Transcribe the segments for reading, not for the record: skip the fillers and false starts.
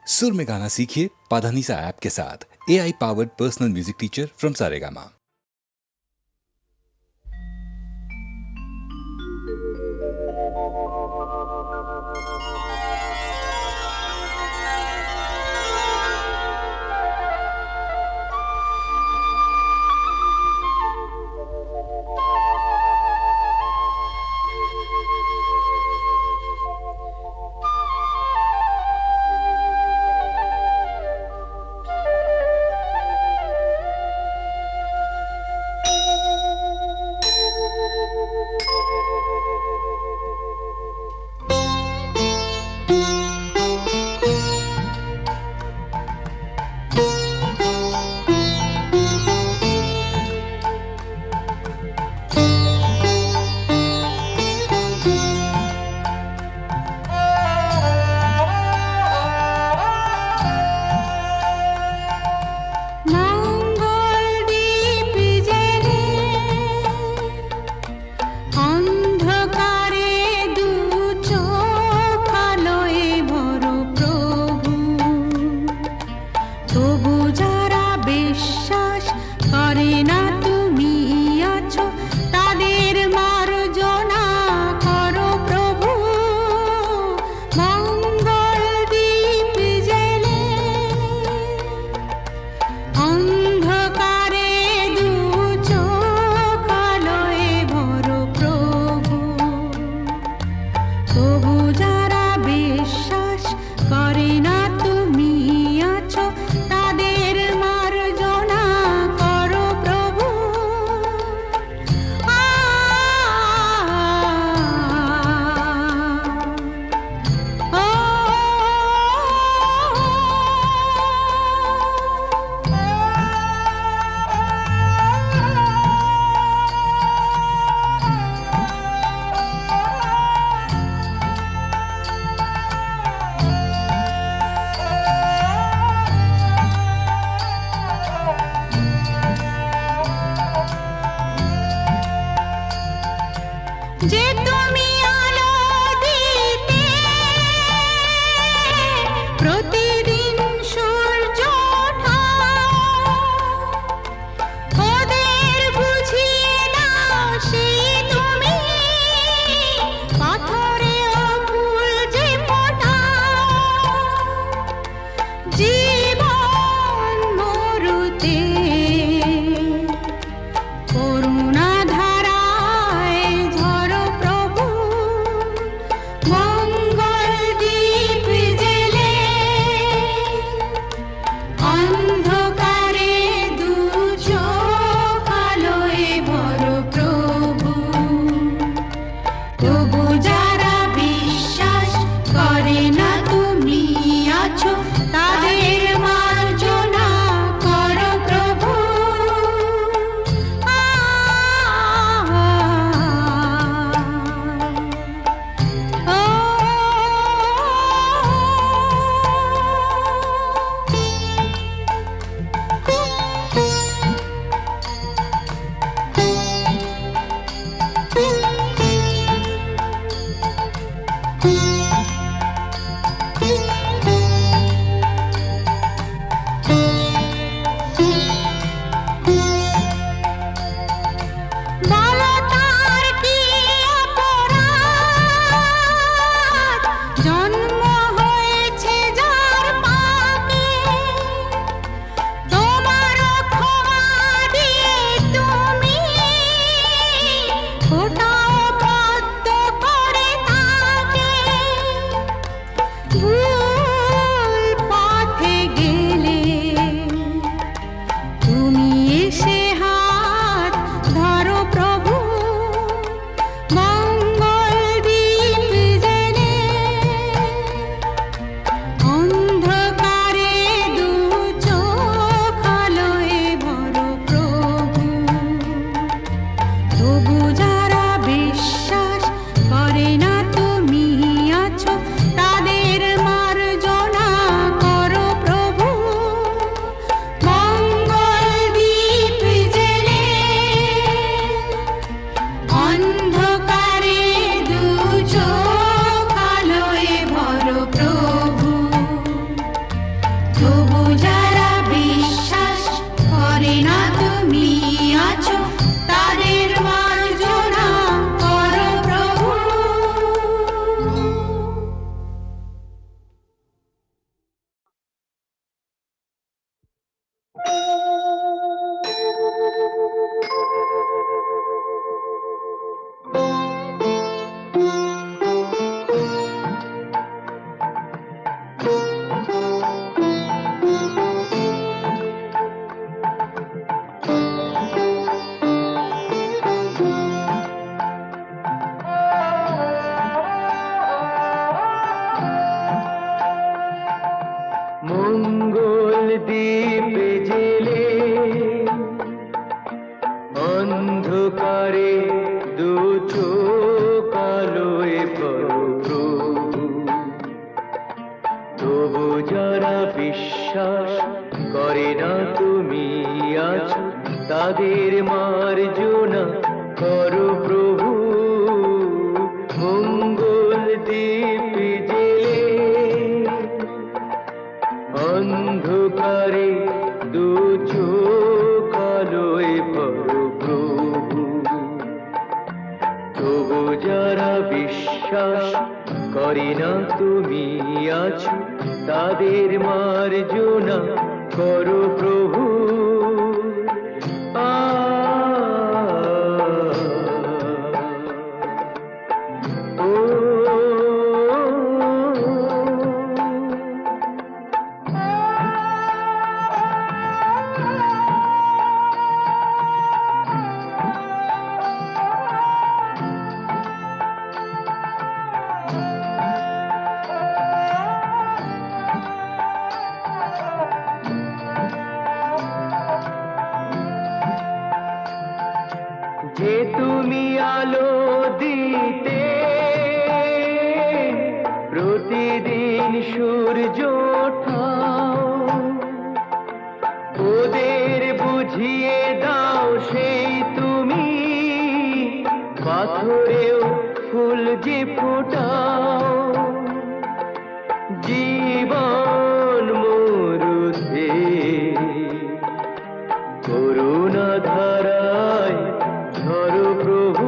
सुर में गाना सीखिए पाधानीसा ऐप के साथ। AI powered personal music teacher from Saregama. তবু যারা বিশ্বাস করে না তুমি আছো, তাদের মার্জনা করো প্রভু। মঙ্গল দ্বীপে জেলে অন্ধকারে দু চোখ আলোয় করো প্রভু। তবু যারা বিশ্বাস করে না তুমি আছো, তাদের মার্জনা করো প্রভু। মঙ্গল দ্বীপে জেলে অন্ধকারে দু চোখ আলোয় ভরো প্রভু। তবু যারা বিশ্বাস করে না তুমি আছো, তাদের মার্জনা করো প্রভু। যে তুমি আলো দিতে প্রতিদিন সূর্য ওঠাও, ওদের বুঝিয়ে দাও সেই তুমি পাথরেও ফুল যে ফোটাও। জীবন মরুতে করুণা ধারায় ধরো প্রভু।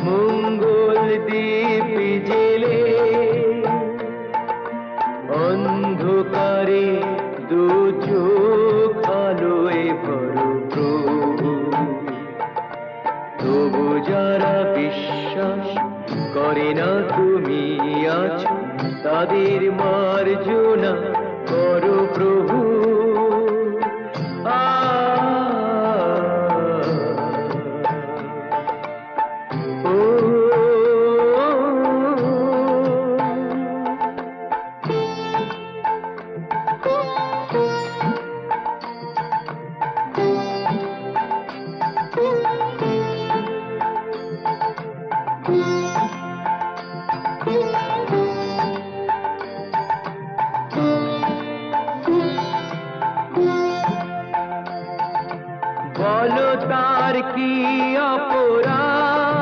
মঙ্গল দ্বীপ জেলে অন্ধকারে দু চোখ আলোয় ভরো প্রভু। তবু যারা বিশ্বাস করে না তুমি আছো, তাদের মার্জনা করো প্রভু। বলো তার কি অপরাধ,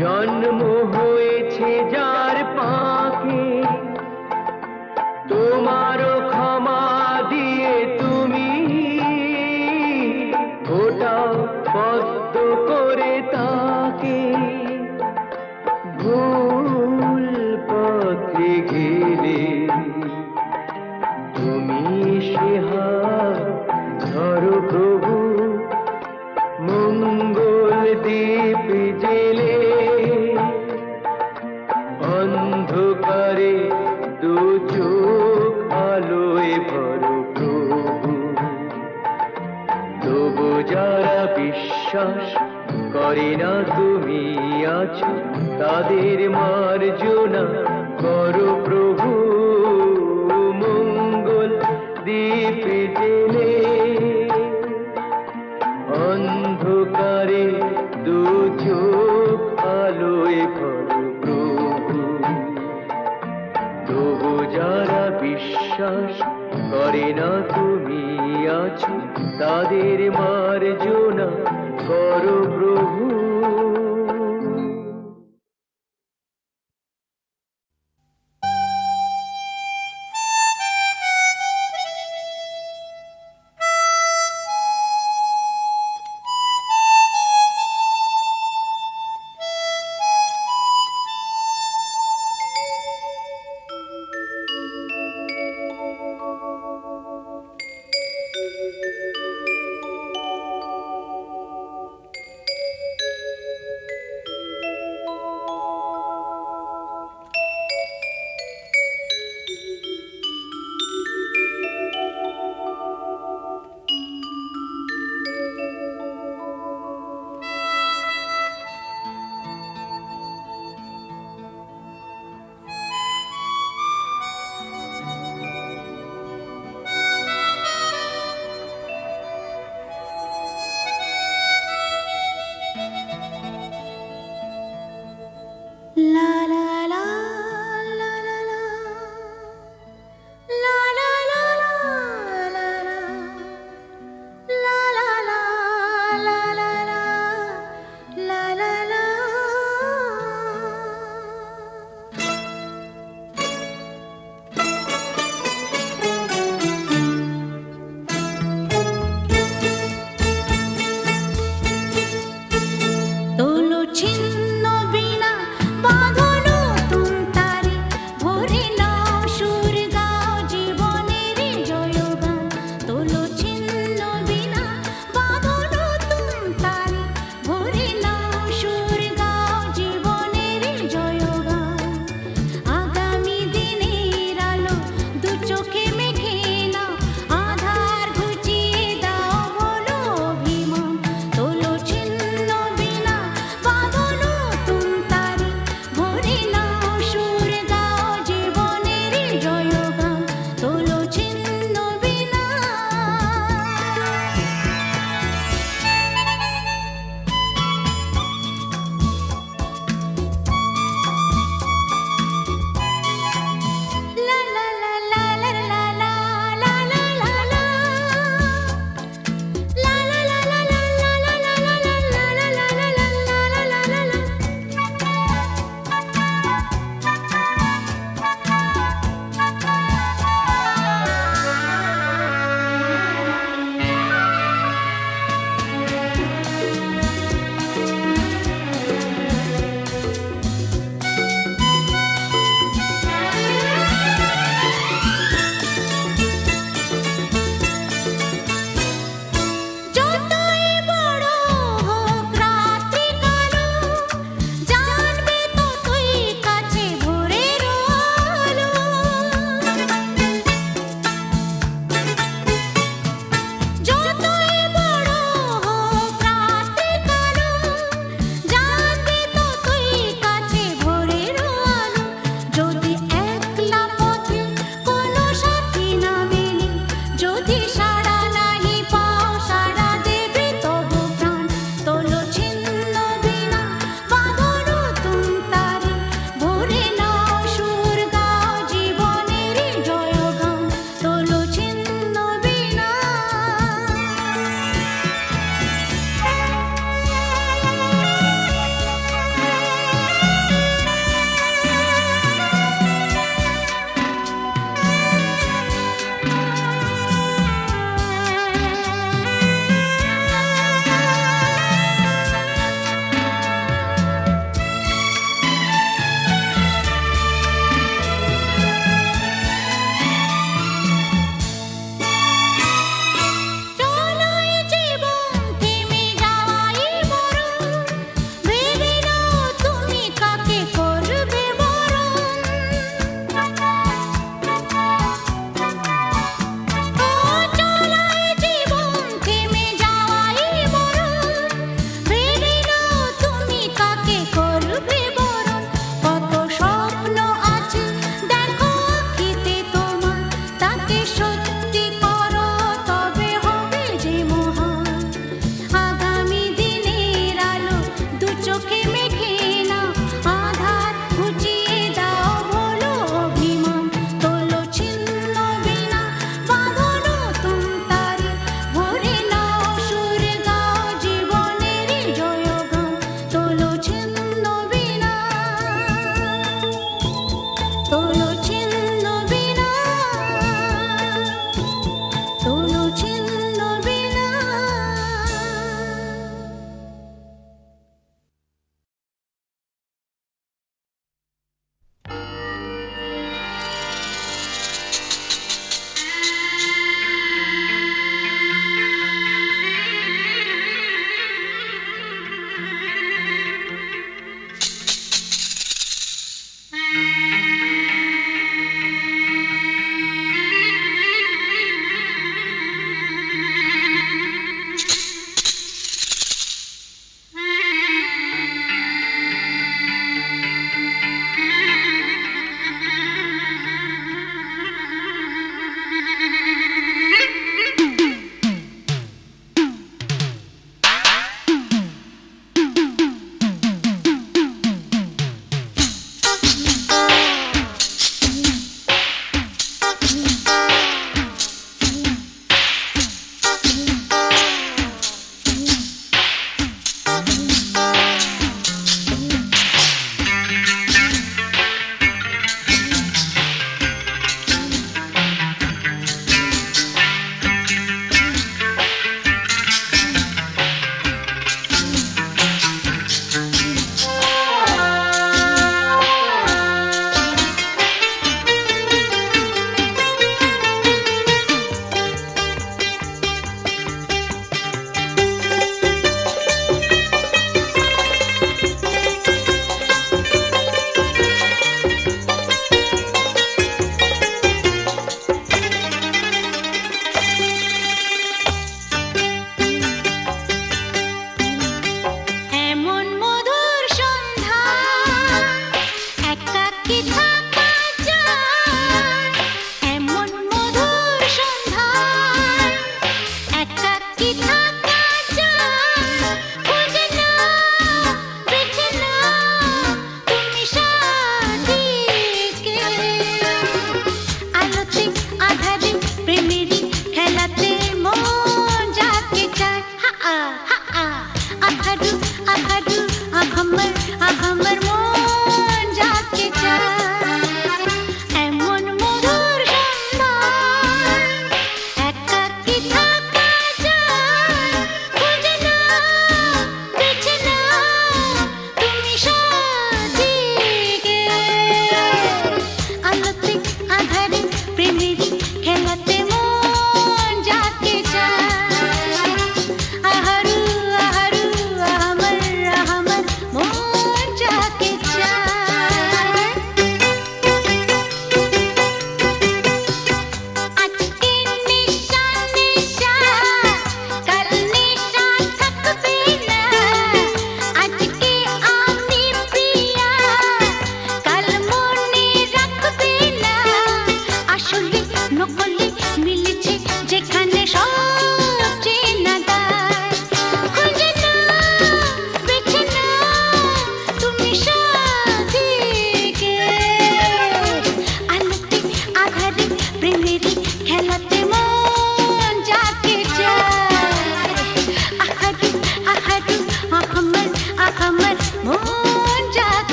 জন্ম হয়েছে যার পাকে। তোমারও ক্ষমা দিয়ে তুমি ওটাও পদ্ম করে তাকে। ভুল পথে গেলে তুমি সে হাত ধরো প্রভু। মঙ্গল দ্বীপ জেলে অন্ধকারে দু চোখ আলোয় ভরো প্রভু। তবু যারা বিশ্বাস করে না তুমি আছো, তাদের মার্জনা করো প্রভু। মঙ্গল দ্বীপ জেলে অন্ধকারে দু চোখ আলোয় ভরো প্রভু। তবু যারা বিশ্বাস করে না তুমি আছো, তাদের মার্জনা করো প্রভু।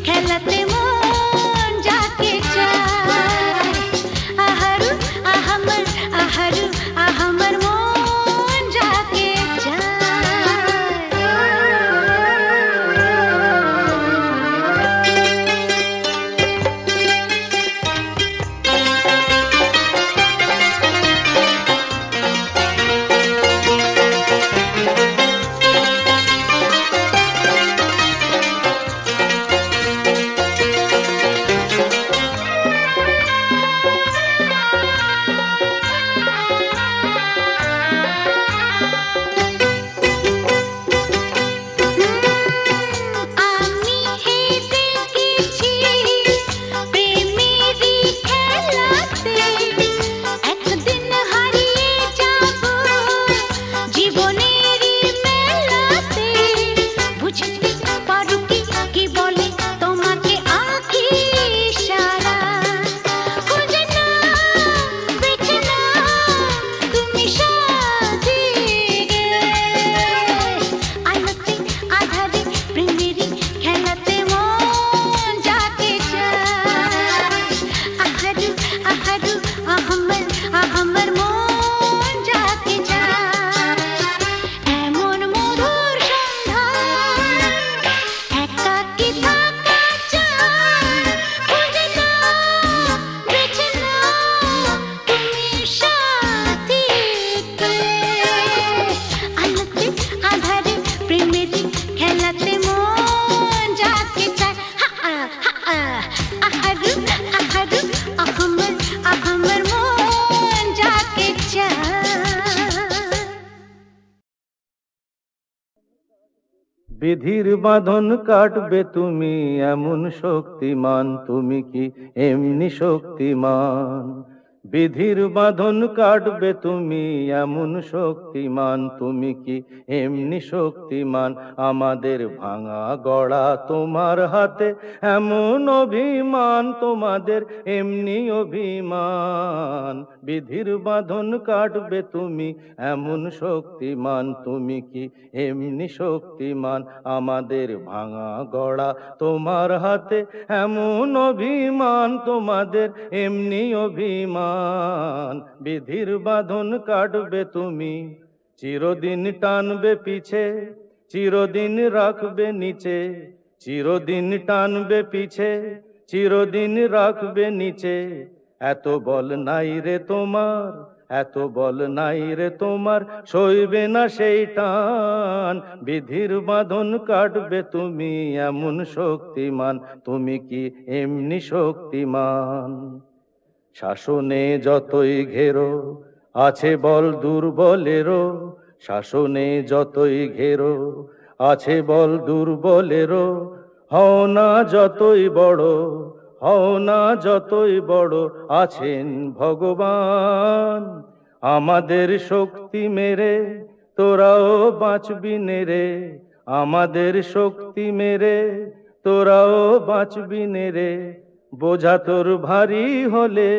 খেলাতে মন যাকে চায়। আহারু আহামর আহারু আহামর মন যাকে চায়। আমি হেঁটে গেছি প্রেমেরই খেলাতে, একদিন হারিয়ে যাব জীবনেরই মেলাতে। বুঝতে পারো কি কি বলে তোমাকে আঁখি সারা, খুঁজে না বেছে না তুমি সাথী রে। আলোতে আধারে প্রেমেরই খেলাতে মন যাকে চায়। আহারু আহারু আহমর আহমর মন যাকে চায়। এমন মধুর সন্ধ্যায় একাকী থাকা চায়। খুঁজে না বেছে না তুমি সাথীকে। আলোতে আধারে প্রেমেরই খেলাতে মন যাকে চায়। আহারু আহারু আহমর আহমর মন যাকে চায়। বিধির বাঁধন কাটবে তুমি এমন শক্তিমান, তুমি কি এমনি শক্তিমান? বিধির বাঁধন কাটবে তুমি এমন শক্তিমান, তুমি কি এমনি শক্তিমান? আমাদের ভাঙা গড়া তোমার হাতে এমন অভিমান, তোমাদের এমনি অভিমান। বিধির বাঁধন কাটবে তুমি এমন শক্তিমান, তুমি কি এমনি শক্তিমান? আমাদের ভাঙা গড়া তোমার হাতে এমন অভিমান, তোমাদের এমনি অভিমান। বিধির বাঁধন কাটবে তুমি, চিরদিন টানবে পিছে, চিরদিন রাখবে নিচে। চিরদিন টানবে পিছে, চিরদিন রাখবে নিচে। এত বল নাই রে তোমার, এত বল নাই রে তোমার, সইবে না সেই টান। বিধির বাঁধন কাটবে তুমি এমন শক্তিমান, তুমি কি এমনি শক্তিমান? শাসনে যতই ঘেরো আছে বল দুর্বলেরও, শাসনে যতই ঘেরো আছে বল দুর্বলেরও। হও না যতই বড়, হও না যতই বড়, আছেন ভগবান। আমাদের শক্তি মেরে তোরাও বাঁচবি নেরে, আমাদের শক্তি মেরে তোরাও বাঁচবি নেরে। বোঝা তোর ভারী হলে,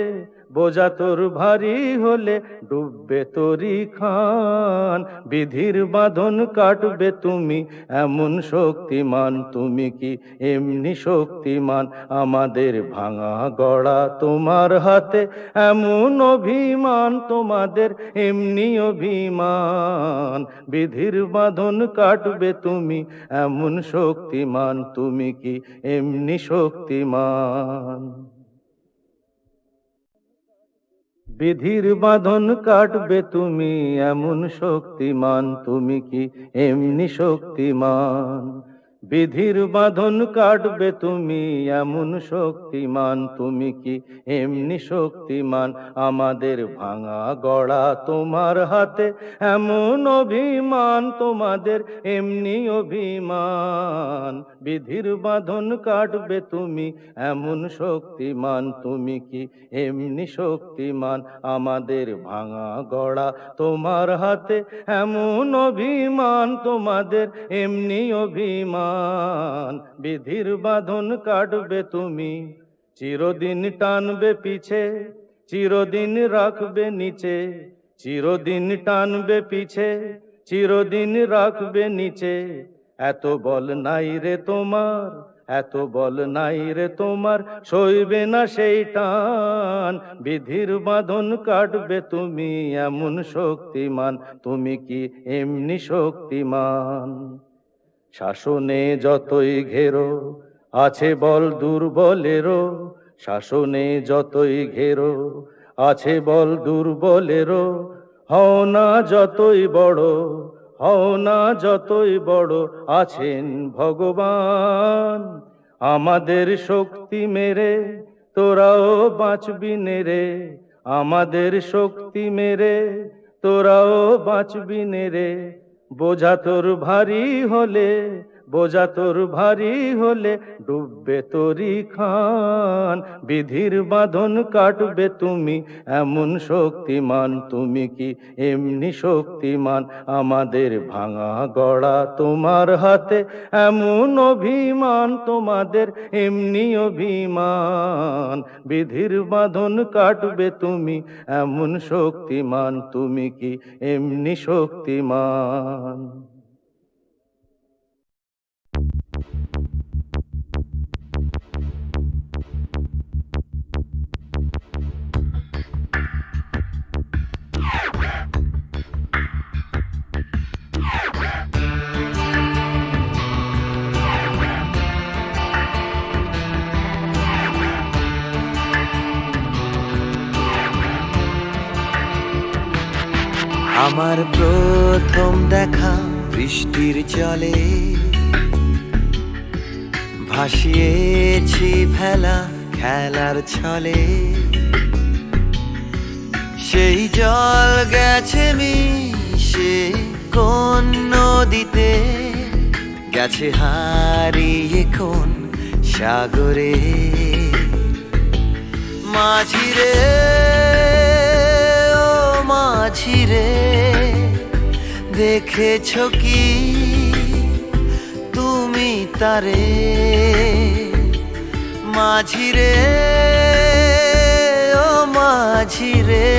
বোঝা তোর ভারী হলে ডুববে তোরি খান। বিধির বাঁধন কাটবে তুমি এমন শক্তিমান, তুমি কি এমনি শক্তিমান? আমাদের ভাঙা গড়া তোমার হাতে এমন অভিমান, তোমাদের এমনি অভিমান। বিধির বাঁধন কাটবে তুমি এমন শক্তিমান, তুমি কি এমনি শক্তিমান? বিধির বাঁধন কাটবে তুমি এমন শক্তিমান, তুমি কি এমনি শক্তিমান? বিধির বাঁধন কাটবে তুমি এমন শক্তিমান, তুমি কি এমনি শক্তিমান? আমাদের ভাঙা গড়া তোমার হাতে এমন অভিমান, তোমাদের এমনি অভিমান। বিধির বাঁধন কাটবে তুমি এমন শক্তিমান, তুমি কি এমনি শক্তিমান? আমাদের ভাঙা গড়া তোমার হাতে এমন অভিমান, তোমাদের এমনি অভিমান। বিধির বাঁধন কাটবে তুমি, চিরদিন টানবে পিছে, চিরদিন রাখবে নিচে। চিরদিন টানবে পিছে, চিরদিন রাখবে নিচে। এত বল নাই রে তোমার, এত বল নাই রে তোমার, সইবে না সেই টান। বিধির বাঁধন কাটবে তুমি এমন শক্তিমান, তুমি কি এমনি শক্তিমান? শাসনে যতই ঘেরো আছে বল দুর্বলেরও, শাসনে যতই ঘেরো আছে বল দুর্বলেরও। হও না যতই বড়, হও না যতই বড়, আছেন ভগবান। আমাদের শক্তি মেরে তোরাও বাঁচবি নে রে, আমাদের শক্তি মেরে তোরাও বাঁচবি নে রে। বোঝা তোর ভারী হলে, বোঝা তোর ভারী হলে ডুববে তোরি খান। বিধির বাঁধন কাটবে তুমি এমন শক্তিমান, তুমি কি এমনি শক্তিমান? আমাদের ভাঙা গড়া তোমার হাতে এমন অভিমান, তোমাদের এমনি অভিমান। বিধির বাঁধন কাটবে তুমি এমন শক্তিমান, তুমি কি এমনি শক্তিমান? আমার প্রথম দেখা বৃষ্টির জলে, ভাসিয়েছি ভেলা খেলার ছলে। সেই জল গেছে মিশে কোন নদীতে, গেছে হারিয়ে কোন সাগরে। মাঝিরে ও মাঝিরে, দেখেছ কি তুমি তারে? মাঝিরে ও মাঝিরে,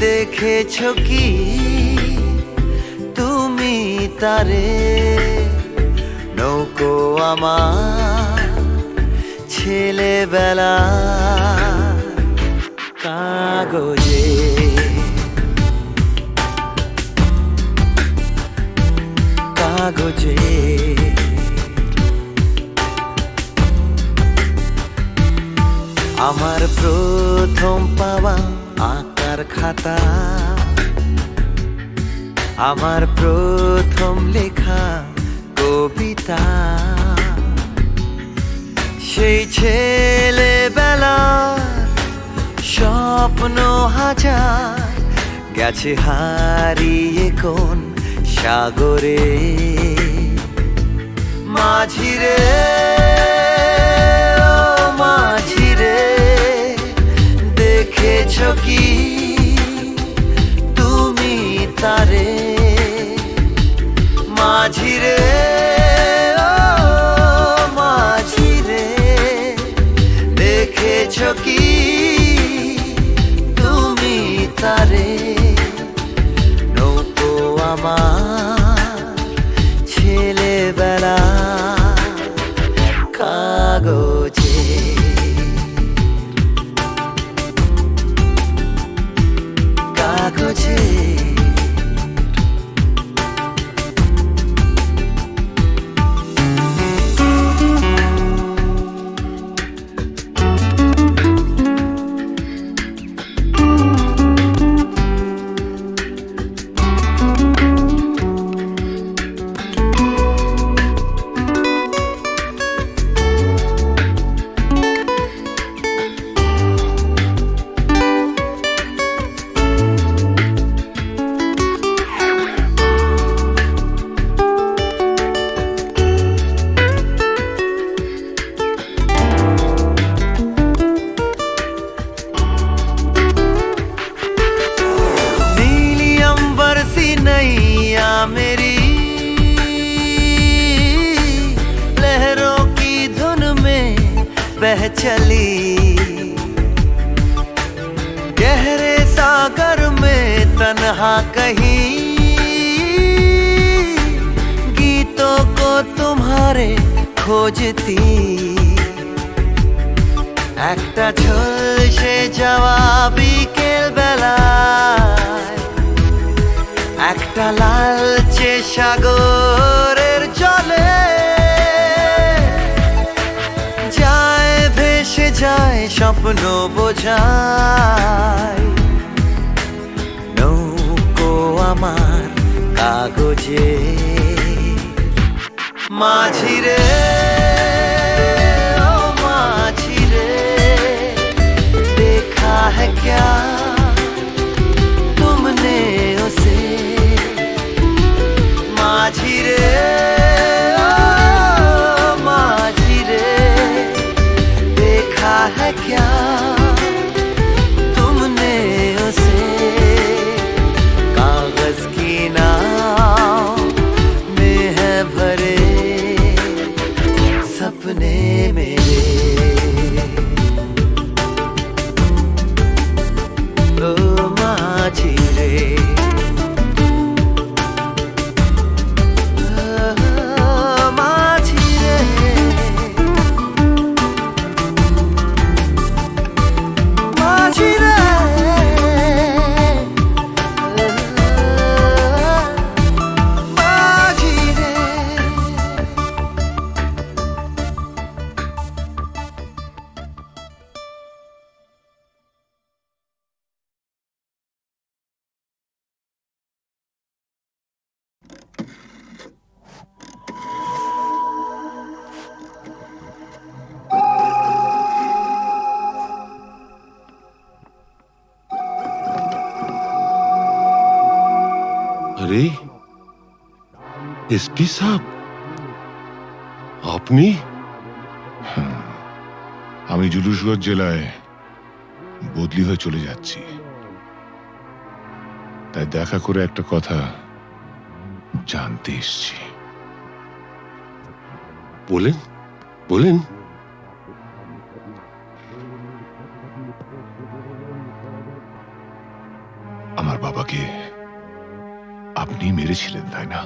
দেখেছ কি তুমি তারে? নৌকো আমার ছেলেবেলা কাগজে, কাগজে। আমার প্রথম পাওয়া আঁকার খাতা, আমার প্রথম লেখা কবিতা। সেই ছেলেবেলা স্বপ্ন হাজার, গেছে হারিয়ে কোন সাগরে। মাঝিরে ও মাঝিরে, দেখেছ কি তুমি তারে? মাঝিরে ও মাঝিরে, দেখেছ কি তুমি তারে? নৌকো আমার ছেলেবেলা কাগজে, কাগজে। मेरी लहरों की धुन में बह चली, गहरे सागर में तन्हा कहीं गीतों को तुम्हारे खोजती একটা ঝলসে যাওয়া বিকেল বেলায় একটা লালচে সাগরের জলে যায় ভেসে যায় স্বপ্ন বোঝায় নৌকো আমার কাগজে माझी रे ओ माझी रे देखा है क्या तुमने उसे माझी रे ओ माझी रे देखा है क्या तुमने उसे कागज की नाव में है भरे सपने मेरे ओ माझी रे माझी रे माझी रे माझी रे আরে এসপি সাহেব আপনি আমি জুলুসগঞ্জ জেলায় বদলি হয়ে চলে যাচ্ছি, তাই দেখা করে একটা কথা জানতে এসছি। বলেন বলেন। আমার বাবাকে আপনি মেরেছিলেন তাই না?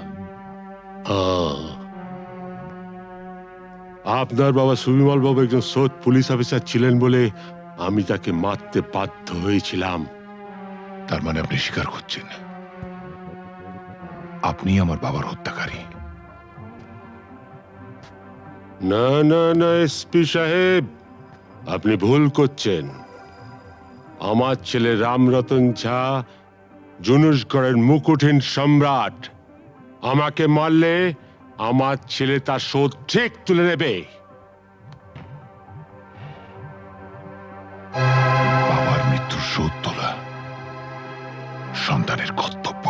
আপনার বাবা সুবিমল বাবু একজন সৎ পুলিশ অফিসার ছিলেন বলে আমি তাকে মারতে বাধ্য হয়েছিলাম। তার মানে আপনি স্বীকার করছেন আপনি আমার বাবার হত্যাকারী? না না না এসপি সাহেব, আপনি ভুল করছেন। আমার ছেলে রামরতন ঝা জুনুসগড়ের মুকুটহীন সম্রাট। আমাকে মারলে আমার ছেলে তার শোধ ঠিক তুলে নেবে। বাবার মৃত্যুর শোধ তোলা সন্তানের কর্তব্য।